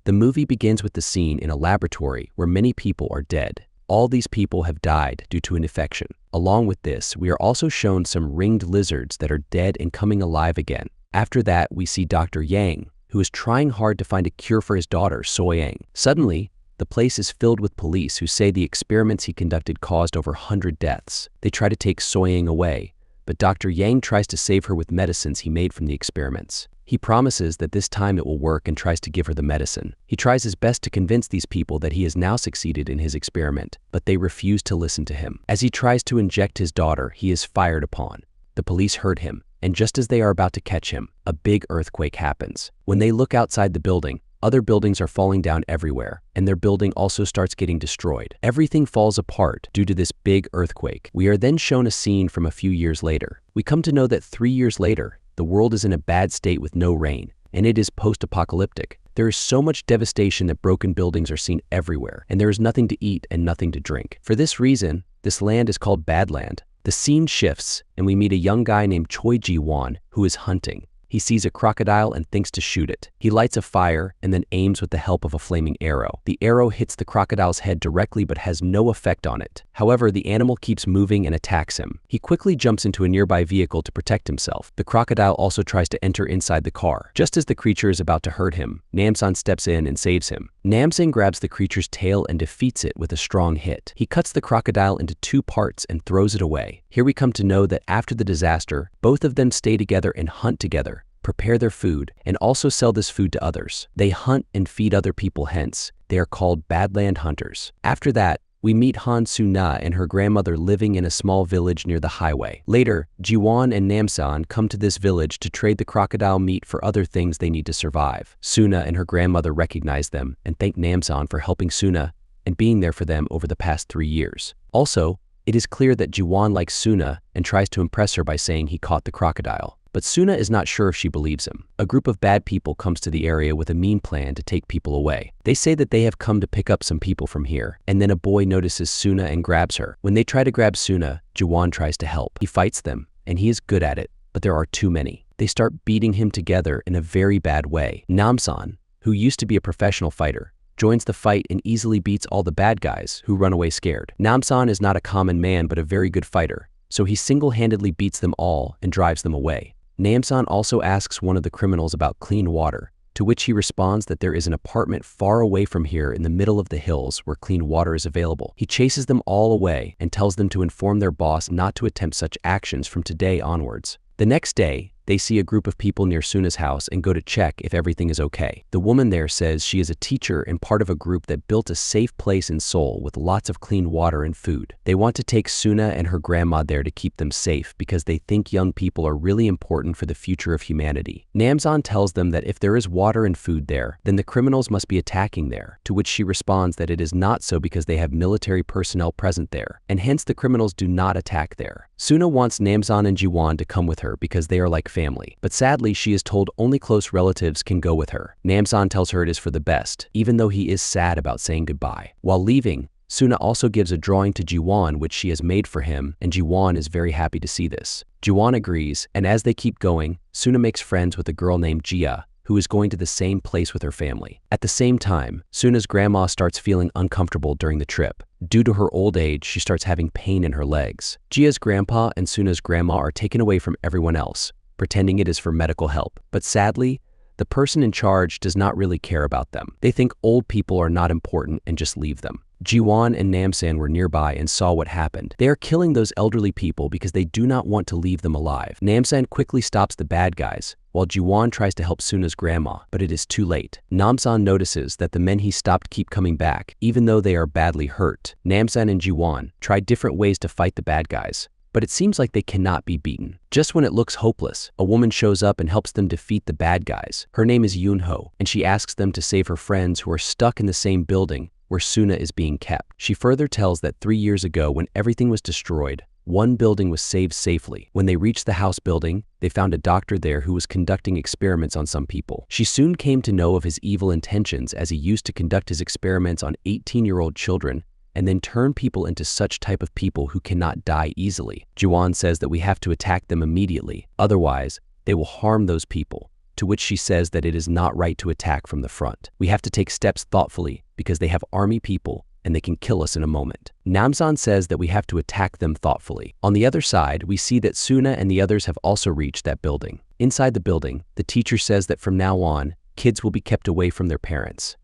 The movie begins with the scene in a laboratory where many people are dead. All these people have died due to an infection. Along with this, we are also shown some ringed lizards that are dead and coming alive again. After that, we see Dr. Yang, who is trying hard to find a cure for his daughter, Soyang. Suddenly, the place is filled with police who say the experiments he conducted caused over 100 deaths. They try to take Soyang away, but Dr. Yang tries to save her with medicines he made from the experiments. He promises that this time it will work and tries to give her the medicine. He tries his best to convince these people that he has now succeeded in his experiment, but they refuse to listen to him. As he tries to inject his daughter, he is fired upon. The police hurt him, and just as they are about to catch him, a big earthquake happens. When they look outside the building, other buildings are falling down everywhere, and their building also starts getting destroyed. Everything falls apart due to this big earthquake. We are then shown a scene from a few years later. We come to know that 3 years later, the world is in a bad state with no rain, and it is post-apocalyptic. There is so much devastation that broken buildings are seen everywhere, and there is nothing to eat and nothing to drink. For this reason, this land is called Badland. The scene shifts, and we meet a young guy named Choi Ji-won who is hunting. He sees a crocodile and thinks to shoot it. He lights a fire and then aims with the help of a flaming arrow. The arrow hits the crocodile's head directly but has no effect on it. However, the animal keeps moving and attacks him. He quickly jumps into a nearby vehicle to protect himself. The crocodile also tries to enter inside the car. Just as the creature is about to hurt him, Namsan steps in and saves him. Namsan grabs the creature's tail and defeats it with a strong hit. He cuts the crocodile into 2 parts and throws it away. Here we come to know that after the disaster, both of them stay together and hunt together, prepare their food, and also sell this food to others. They hunt and feed other people, hence they are called Badland Hunters. After that, we meet Han Soo-na and her grandmother living in a small village near the highway. Later, Ji-won and Namsan come to this village to trade the crocodile meat for other things they need to survive. Suna and her grandmother recognize them and thank Namsan for helping Suna and being there for them over the past 3 years. Also, it is clear that Ji-won likes Suna and tries to impress her by saying he caught the crocodile. But Suna is not sure if she believes him. A group of bad people comes to the area with a mean plan to take people away. They say that they have come to pick up some people from here, and then a boy notices Suna and grabs her. When they try to grab Suna, Ji-won tries to help. He fights them, and he is good at it, but there are too many. They start beating him together in a very bad way. Namsan, who used to be a professional fighter, joins the fight and easily beats all the bad guys who run away scared. Namsan is not a common man but a very good fighter, so he single-handedly beats them all and drives them away. Namsan also asks one of the criminals about clean water, to which he responds that there is an apartment far away from here in the middle of the hills where clean water is available. He chases them all away and tells them to inform their boss not to attempt such actions from today onwards. The next day, they see a group of people near Suna's house and go to check if everything is okay. The woman there says she is a teacher and part of a group that built a safe place in Seoul with lots of clean water and food. They want to take Suna and her grandma there to keep them safe because they think young people are really important for the future of humanity. Namsan tells them that if there is water and food there, then the criminals must be attacking there, to which she responds that it is not so because they have military personnel present there, and hence the criminals do not attack there. Suna wants Namsan and Ji-won to come with her because they are like family, but sadly she is told only close relatives can go with her. Namsan tells her it is for the best, even though he is sad about saying goodbye. While leaving, Suna also gives a drawing to Ji-won which she has made for him, and Ji-won is very happy to see this. Ji-won agrees, and as they keep going, Suna makes friends with a girl named Jia, who is going to the same place with her family. At the same time, Suna's grandma starts feeling uncomfortable during the trip. Due to her old age, she starts having pain in her legs. Jia's grandpa and Suna's grandma are taken away from everyone else, pretending it is for medical help. But sadly, the person in charge does not really care about them. They think old people are not important and just leave them. Ji-won and Namsan were nearby and saw what happened. They are killing those elderly people because they do not want to leave them alive. Namsan quickly stops the bad guys, while Ji-won tries to help Suna's grandma, but it is too late. Namsan notices that the men he stopped keep coming back, even though they are badly hurt. Namsan and Ji-won try different ways to fight the bad guys, but it seems like they cannot be beaten. Just when it looks hopeless, a woman shows up and helps them defeat the bad guys. Her name is Yoon-ho, and she asks them to save her friends who are stuck in the same building where Suna is being kept. She further tells that 3 years ago when everything was destroyed, one building was saved safely. When they reached the house building, they found a doctor there who was conducting experiments on some people. She soon came to know of his evil intentions as he used to conduct his experiments on 18-year-old children and then turn people into such type of people who cannot die easily. Ji-won says that we have to attack them immediately, otherwise they will harm those people. to which she says that it is not right to attack from the front. We have to take steps thoughtfully because they have army people and they can kill us in a moment. Namsan says that we have to attack them thoughtfully. On the other side, we see that Suna and the others have also reached that building. Inside the building, the teacher says that from now on, kids will be kept away from their parents.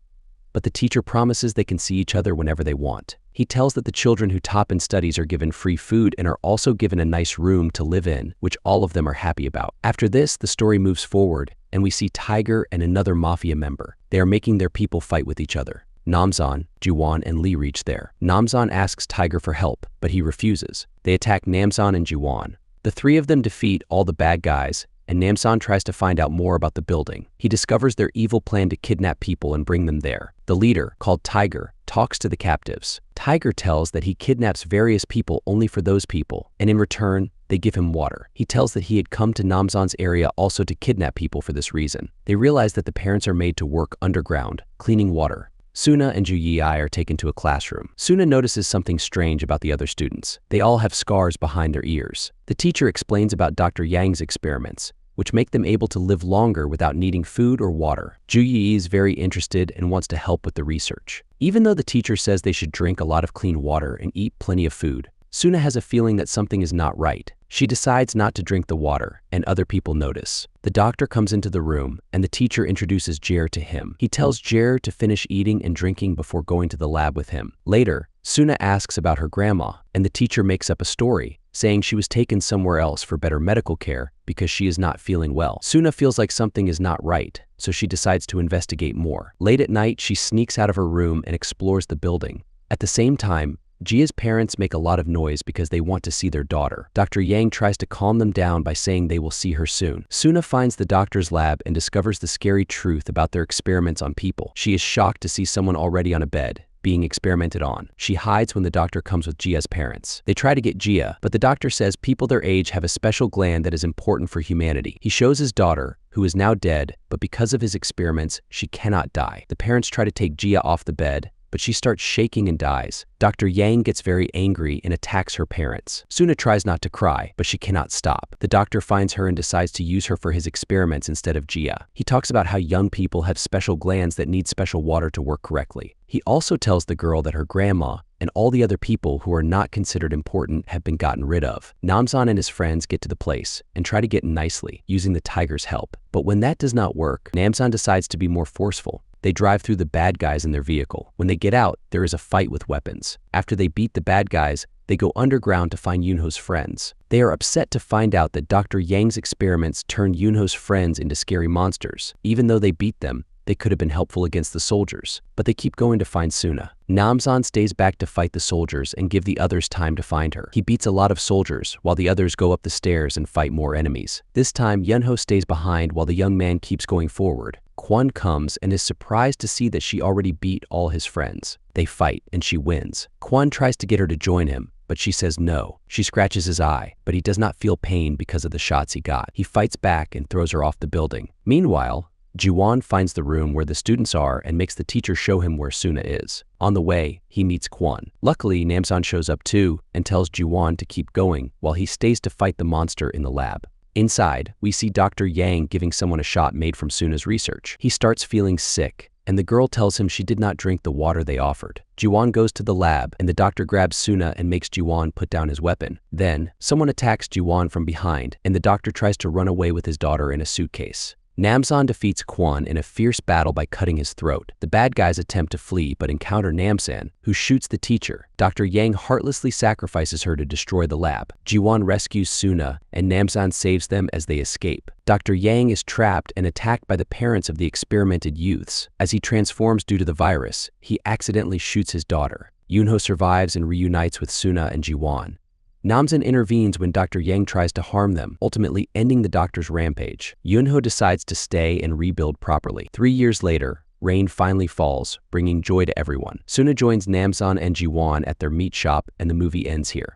But the teacher promises they can see each other whenever they want. He tells that the children who top in studies are given free food and are also given a nice room to live in, which all of them are happy about. After this, the story moves forward, and we see Tiger and another mafia member. They are making their people fight with each other. Namsan, Juwon, and Lee reach there. Namsan asks Tiger for help, but he refuses. They attack Namsan and Juwon. The three of them defeat all the bad guys, and Namsan tries to find out more about the building. He discovers their evil plan to kidnap people and bring them there. The leader, called Tiger, talks to the captives. Tiger tells that he kidnaps various people only for those people, and in return, they give him water. He tells that he had come to Namsan's area also to kidnap people for this reason. They realize that the parents are made to work underground, cleaning water. Suna and Ju Yi are taken to a classroom. Suna notices something strange about the other students. They all have scars behind their ears. The teacher explains about Dr. Yang's experiments, which make them able to live longer without needing food or water. Ju Yi is very interested and wants to help with the research. Even though the teacher says they should drink a lot of clean water and eat plenty of food, Suna has a feeling that something is not right. She decides not to drink the water, and other people notice. The doctor comes into the room, and the teacher introduces Jer to him. He tells Jer to finish eating and drinking before going to the lab with him. Later, Suna asks about her grandma, and the teacher makes up a story, saying she was taken somewhere else for better medical care because she is not feeling well. Suna feels like something is not right, so she decides to investigate more. Late at night, she sneaks out of her room and explores the building. At the same time, Jia's parents make a lot of noise because they want to see their daughter. Dr. Yang tries to calm them down by saying they will see her soon. Suna finds the doctor's lab and discovers the scary truth about their experiments on people. She is shocked to see someone already on a bed, being experimented on. She hides when the doctor comes with Jia's parents. They try to get Jia, but the doctor says people their age have a special gland that is important for humanity. He shows his daughter, who is now dead, but because of his experiments, she cannot die. The parents try to take Jia off the bed, but she starts shaking and dies. Dr. Yang gets very angry and attacks her parents. Suna tries not to cry, but she cannot stop. The doctor finds her and decides to use her for his experiments instead of Jia. He talks about how young people have special glands that need special water to work correctly. He also tells the girl that her grandma and all the other people who are not considered important have been gotten rid of. Namsan and his friends get to the place and try to get in nicely, using the tiger's help. But when that does not work, Namsan decides to be more forceful. They drive through the bad guys in their vehicle. When they get out, there is a fight with weapons. After they beat the bad guys, they go underground to find Yunho's friends. They are upset to find out that Dr. Yang's experiments turned Yunho's friends into scary monsters. Even though they beat them, they could have been helpful against the soldiers, but they keep going to find Suna. Namsan stays back to fight the soldiers and give the others time to find her. He beats a lot of soldiers while the others go up the stairs and fight more enemies. This time, Yunho stays behind while the young man keeps going forward. Kwon comes and is surprised to see that she already beat all his friends. They fight and she wins. Kwon tries to get her to join him, but she says no. She scratches his eye, but he does not feel pain because of the shots he got. He fights back and throws her off the building. Meanwhile, Juwon finds the room where the students are and makes the teacher show him where Suna is. On the way, he meets Kwon. Luckily, Namsan shows up too and tells Juwon to keep going while he stays to fight the monster in the lab. Inside, we see Dr. Yang giving someone a shot made from Suna's research. He starts feeling sick, and the girl tells him she did not drink the water they offered. Juwon goes to the lab, and the doctor grabs Suna and makes Juwon put down his weapon. Then, someone attacks Juwon from behind, and the doctor tries to run away with his daughter in a suitcase. Namsan defeats Kwon in a fierce battle by cutting his throat. The bad guys attempt to flee but encounter Namsan, who shoots the teacher. Dr. Yang heartlessly sacrifices her to destroy the lab. Jiwon rescues Suna, and Namsan saves them as they escape. Dr. Yang is trapped and attacked by the parents of the experimented youths. As he transforms due to the virus, he accidentally shoots his daughter. Yunho survives and reunites with Suna and Jiwon. Namsan intervenes when Dr. Yang tries to harm them, ultimately ending the doctor's rampage. Yunho decides to stay and rebuild properly. 3 years later, rain finally falls, bringing joy to everyone. Suna joins Namsan and Jiwon at their meat shop, and the movie ends here.